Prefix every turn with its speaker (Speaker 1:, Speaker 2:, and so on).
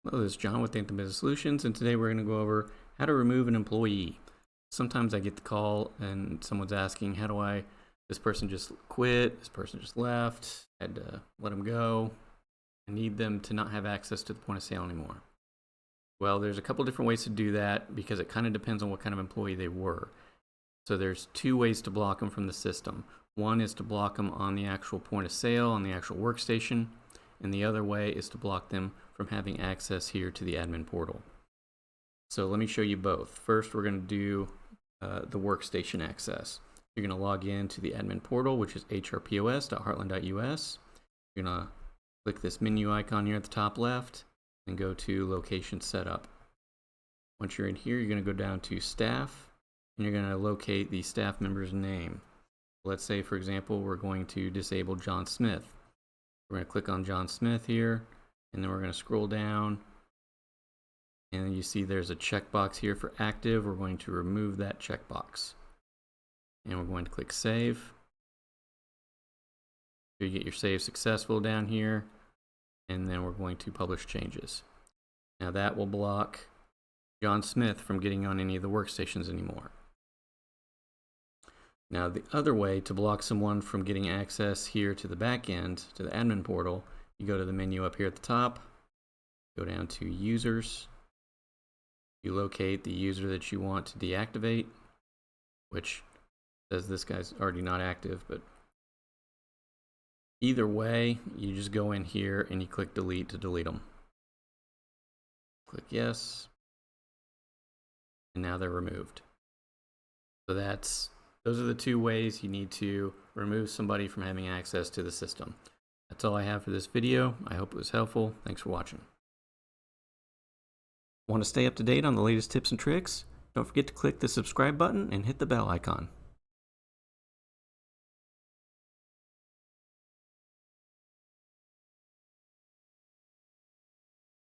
Speaker 1: Hello, this is John with Anthem Business Solutions, and today we're going to go over how to remove an employee. Sometimes I get the call and someone's asking, this person just quit, this person just left, I had to let them go. I need them to not have access to the point of sale anymore. Well, there's a couple different ways to do that because it kind of depends on what kind of employee they were. So there's two ways to block them from the system. One is to block them on the actual point of sale, on the actual workstation, and the other way is to block them from having access here to the admin portal. So let me show you both. First, we're going to do the workstation access. You're going to log in to the admin portal, which is hrpos.heartland.us. You're going to click this menu icon here at the top left and go to location setup. Once you're in here, you're going to go down to staff and you're going to locate the staff member's name. Let's say, for example, we're going to disable John Smith. We're going to click on John Smith here, and then we're going to scroll down, and you see there's a checkbox here for active. We're going to remove that checkbox, and we're going to click Save. So you get your save successful down here, and then we're going to publish changes. Now that will block John Smith from getting on any of the workstations anymore. Now the other way to block someone from getting access here to the back end, to the admin portal, you go to the menu up here at the top, go down to users, you locate the user that you want to deactivate, which says this guy's already not active, but either way, you just go in here and you click delete to delete them. Click yes, and now they're removed. So those are the two ways you need to remove somebody from having access to the system. That's all I have for this video. I hope it was helpful. Thanks for watching. Want to stay up to date on the latest tips and tricks? Don't forget to click the subscribe button and hit the bell icon.